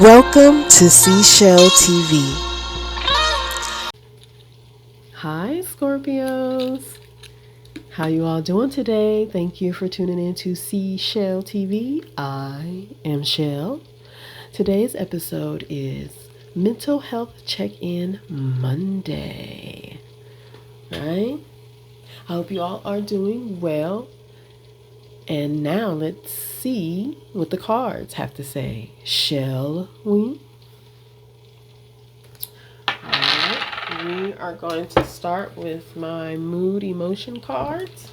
Welcome to Seashell TV. Hi, Scorpios. How you all doing today? Thank you for tuning in to Seashell TV. I am Shell. Today's episode is Mental Health Check-In Monday. Right? I hope you all are doing well. And now let's see what the cards have to say. Shall we? We are going to start with my mood emotion cards.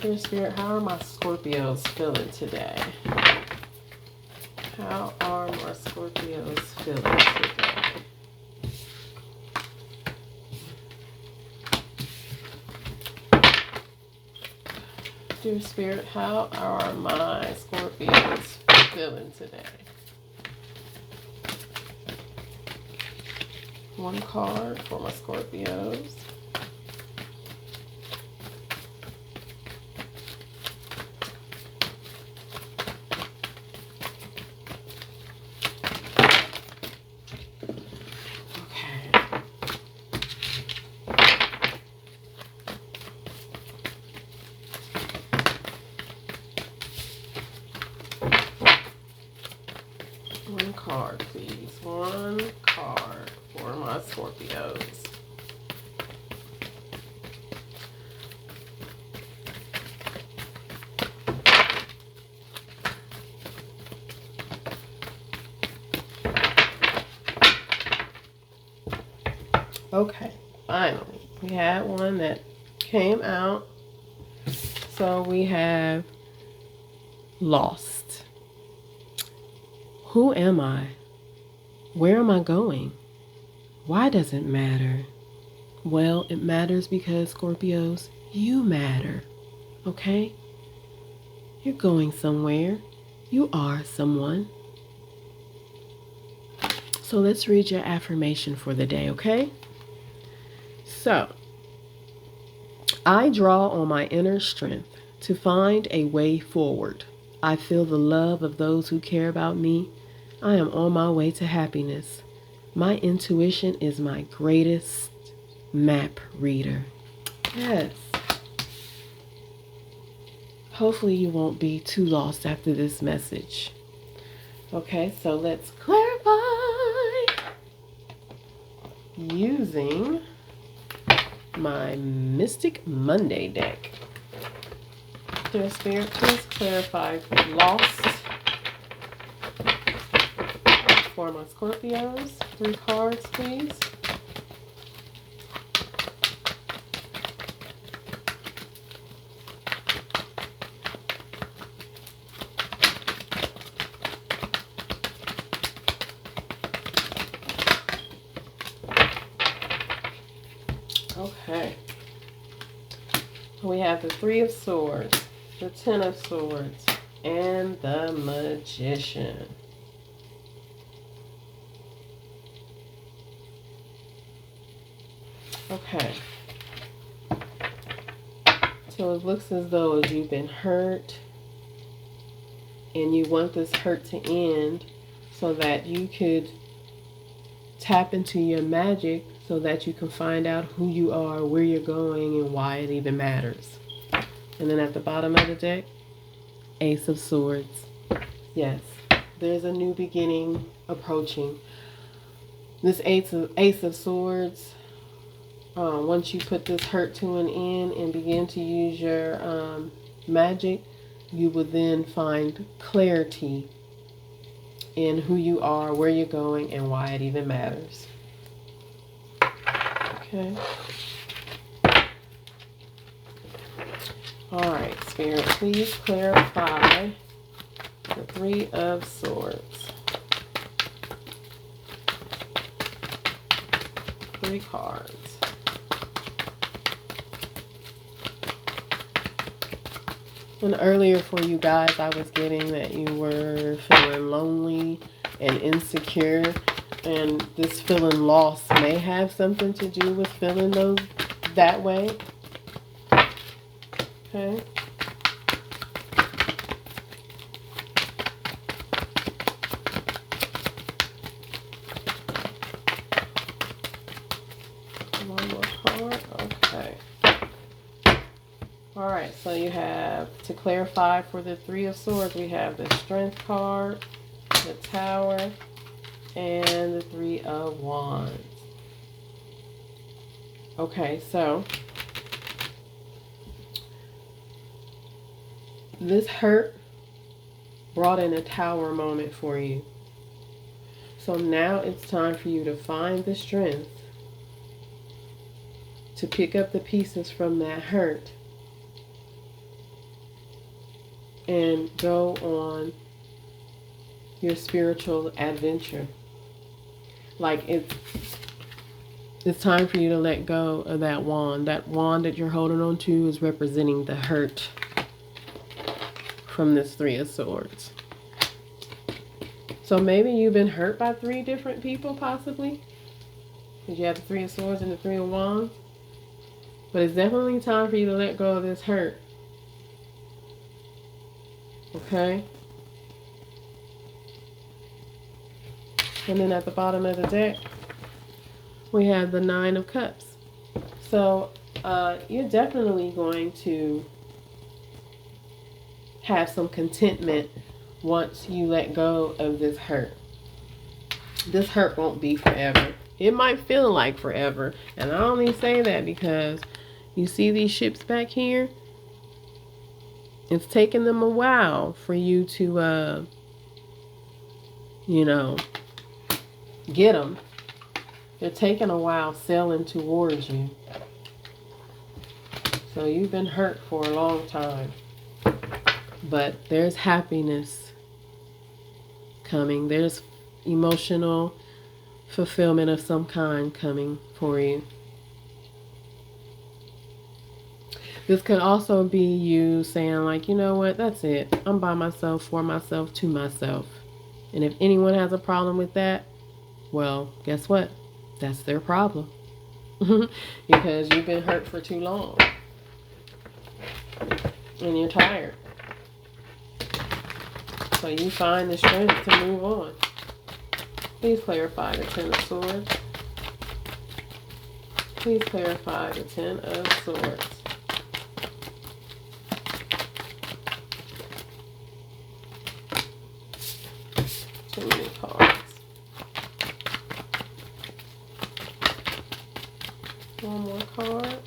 Dear Spirit, how are my Scorpios feeling today? How are my Scorpios feeling today? Dear Spirit, how are my Scorpios feeling today? One card for my Scorpios. Okay. One card, please. One card for my Scorpios. Okay, finally. We had one that came out. So we have lost. Who am I? Where am I going? Why does it matter? Well, it matters because, Scorpios, you matter. Okay? You're going somewhere. You are someone. So let's read your affirmation for the day, okay? So, I draw on my inner strength to find a way forward. I feel the love of those who care about me. I am on my way to happiness. My intuition is my greatest map reader. Yes. Hopefully you won't be too lost after this message. Okay, so let's clarify using my Mystic Monday deck. Dear Spirit, please clarify lost for my Scorpios. 3 cards, please. Okay. We have the 3 of Swords, the 10 of Swords, and the Magician. Okay. So it looks as though you've been hurt and you want this hurt to end so that you could tap into your magic so that you can find out who you are, where you're going, and why it even matters. And then at the bottom of the deck, Ace of Swords. Yes, there's a new beginning approaching. This Ace of Swords, once you put this hurt to an end and begin to use your magic, you will then find clarity in who you are, where you're going, and why it even matters. Okay. All right, Spirit, please clarify the 3 of Swords. 3 cards. And earlier for you guys, I was getting that you were feeling lonely and insecure. And this feeling lost may have something to do with feeling that way. Okay. All right, so you have, to clarify for the Three of Swords, we have the Strength card, the Tower, and the Three of Wands. Okay, so this hurt brought in a Tower moment for you. So now it's time for you to find the strength to pick up the pieces from that hurt and go on your spiritual adventure. Like it's time for you to let go of that wand. That wand that you're holding on to is representing the hurt from this Three of Swords. So maybe you've been hurt by 3 different people, possibly. Because you have the Three of Swords and the Three of Wands. But it's definitely time for you to let go of this hurt. Okay? And then at the bottom of the deck, we have the Nine of Cups. So you're definitely going to have some contentment once you let go of this hurt. This hurt won't be forever. It might feel like forever. And I only say that because you see these ships back here? It's taken them a while for you to, get them. They're taking a while sailing towards you. So you've been hurt for a long time. But there's happiness coming. There's emotional fulfillment of some kind coming for you. This could also be you saying, like, you know what, that's it. I'm by myself, for myself, to myself. And if anyone has a problem with that, well, guess what? That's their problem. Because you've been hurt for too long. And you're tired. So you find the strength to move on. Please clarify the Ten of Swords. Please clarify the Ten of Swords. Too many cards. One more card.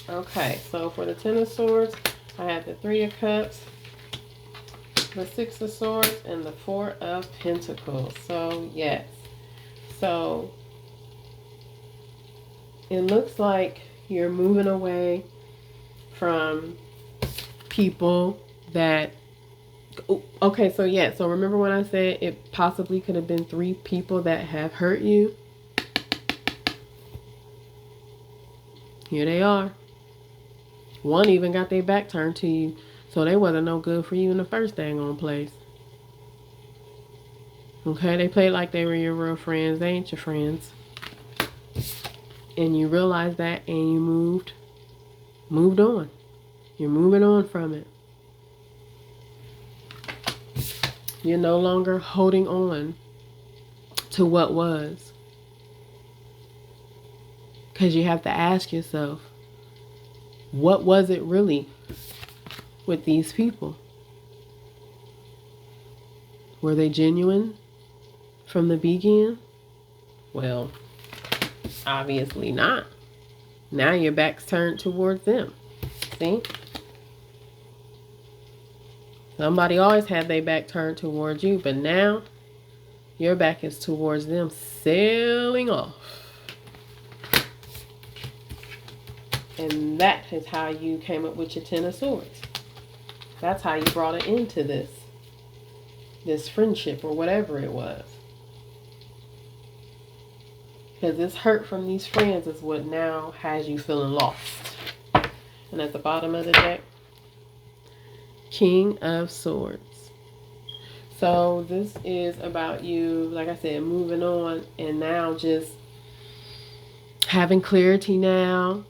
Okay, so for the Ten of Swords, I have the Three of Cups, the Six of Swords, and the Four of Pentacles. So, yes. So, it looks like you're moving away from people that... Okay, so yeah. So, remember when I said it possibly could have been 3 people that have hurt you? Here they are. One even got their back turned to you, so they wasn't no good for you in the first dang on place. Okay, they played like they were your real friends. They ain't your friends. And you realized that, and you moved on. You're moving on from it. You're no longer holding on to what was. Because you have to ask yourself, what was it really with these people? Were they genuine from the beginning? Well, obviously not. Now your back's turned towards them. See? Somebody always had their back turned towards you, but now your back is towards them, sailing off. And that is how you came up with your Ten of Swords. That's how you brought it into this friendship or whatever it was. Because this hurt from these friends is what now has you feeling lost. And at the bottom of the deck, King of Swords. So this is about you, like I said, moving on and now just having clarity now.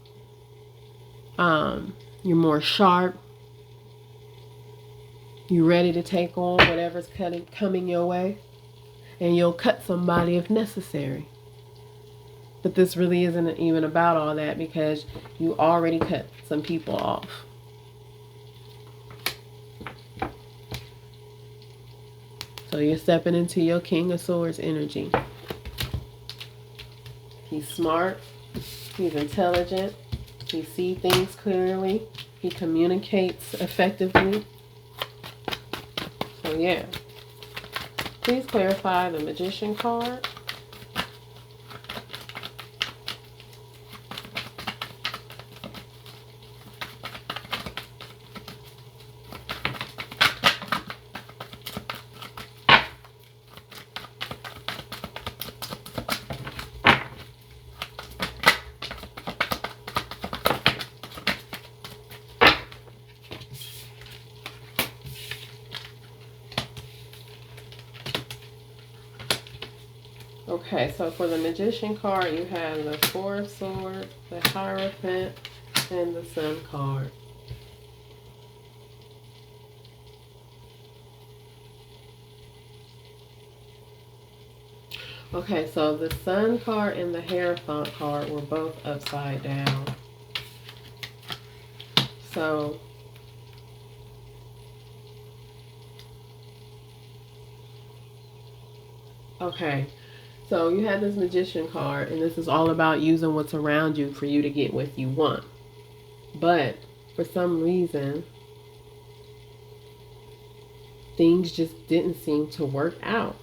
You're more sharp. You ready to take on whatever's coming your way? And you'll cut somebody if necessary. But this really isn't even about all that, because you already cut some people off. So you're stepping into your King of Swords energy. He's smart. He's intelligent. He sees things clearly. He communicates effectively. So yeah. Please clarify the Magician card. Okay, so for the Magician card, you have the Four of Swords, the Hierophant, and the Sun card. Okay, so the Sun card and the Hierophant card were both upside down. So, okay. So you have this Magician card, and this is all about using what's around you for you to get what you want. But for some reason, things just didn't seem to work out.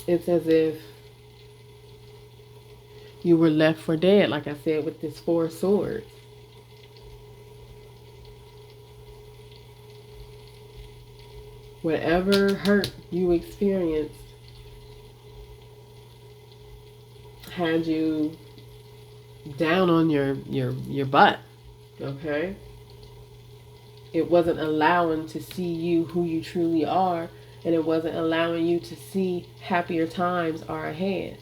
It's as if you were left for dead, like I said, with this Four of Swords. Whatever hurt you experienced had you down on your butt, okay? It wasn't allowing to see you who you truly are, and it wasn't allowing you to see happier times are ahead.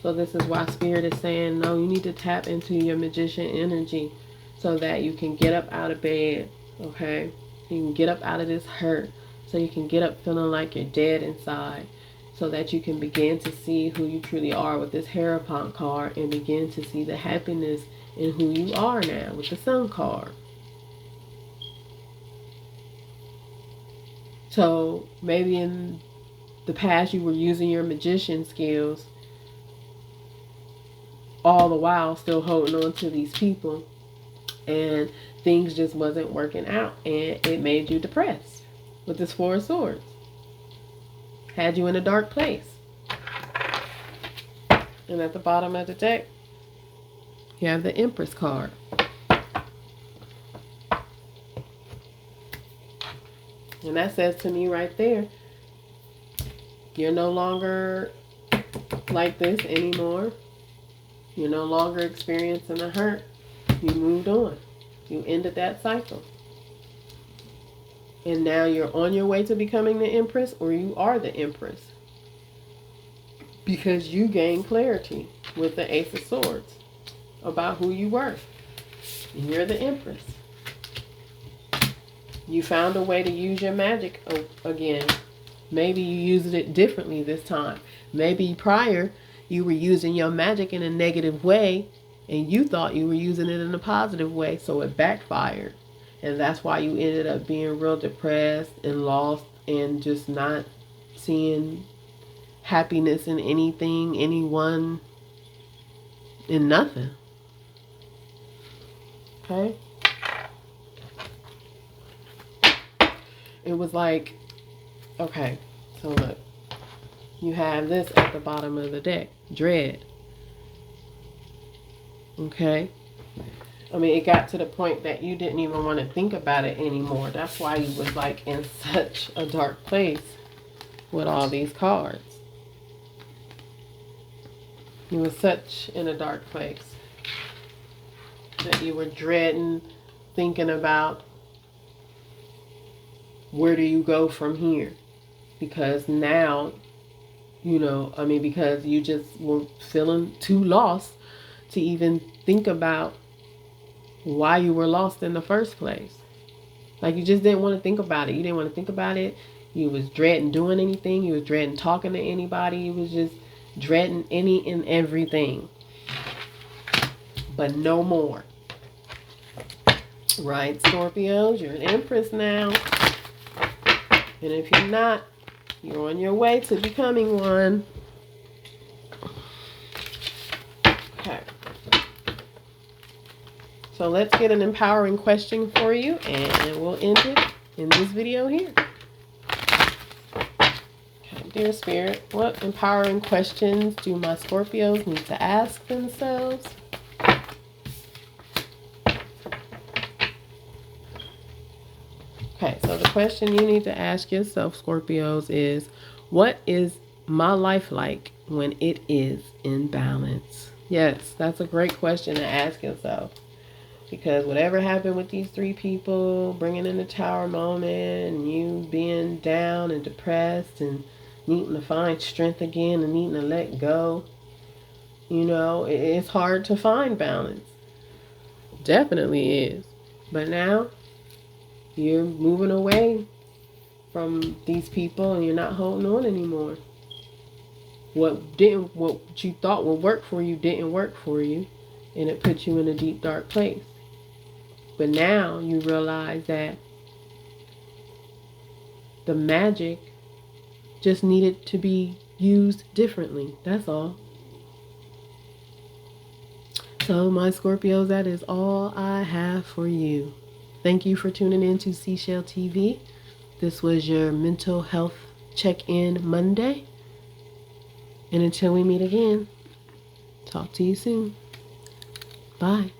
So this is why Spirit is saying, no, you need to tap into your Magician energy so that you can get up out of bed, okay? You can get up out of this hurt. So you can get up feeling like you're dead inside, so that you can begin to see who you truly are with this Hierophant card, and begin to see the happiness in who you are now with the Sun card. So maybe in the past you were using your magician skills, all the while still holding on to these people, and things just wasn't working out, and it made you depressed. With this Four of Swords, had you in a dark place. And at the bottom of the deck, you have the Empress card. And that says to me right there, you're no longer like this anymore. You're no longer experiencing the hurt. You moved on. You ended that cycle. And now you're on your way to becoming the Empress, or you are the Empress. Because you gained clarity with the Ace of Swords about who you were. And you're the Empress. You found a way to use your magic again. Maybe you used it differently this time. Maybe prior you were using your magic in a negative way, and you thought you were using it in a positive way, so it backfired. And that's why you ended up being real depressed and lost, and just not seeing happiness in anything, anyone, in nothing. Okay? It was like, okay, so look. You have this at the bottom of the deck. Dread. Okay? I mean, it got to the point that you didn't even want to think about it anymore. That's why you was like in such a dark place with all these cards. You were such in a dark place that you were dreading, thinking about where do you go from here? Because now, because you just were feeling too lost to even think about why you were lost in the first place. Like, you just didn't want to think about it. You didn't want to think about it. You was dreading doing anything. You was dreading talking to anybody. You was just dreading any and everything. But no more. Right, Scorpios? You're an Empress now. And if you're not, you're on your way to becoming one. Okay. So let's get an empowering question for you, and we'll end it in this video here. Okay, dear Spirit, what empowering questions do my Scorpios need to ask themselves? Okay, so the question you need to ask yourself, Scorpios, is what is my life like when it is in balance? Yes, that's a great question to ask yourself. Because whatever happened with these three people, bringing in the tower moment, and you being down and depressed and needing to find strength again and needing to let go, you know, it's hard to find balance. Definitely is. But now you're moving away from these people and you're not holding on anymore. What you thought would work for you didn't work for you, and it put you in a deep, dark place. But now you realize that the magic just needed to be used differently. That's all. So, my Scorpios, that is all I have for you. Thank you for tuning in to Seashell TV. This was your mental health check-in Monday. And until we meet again, talk to you soon. Bye.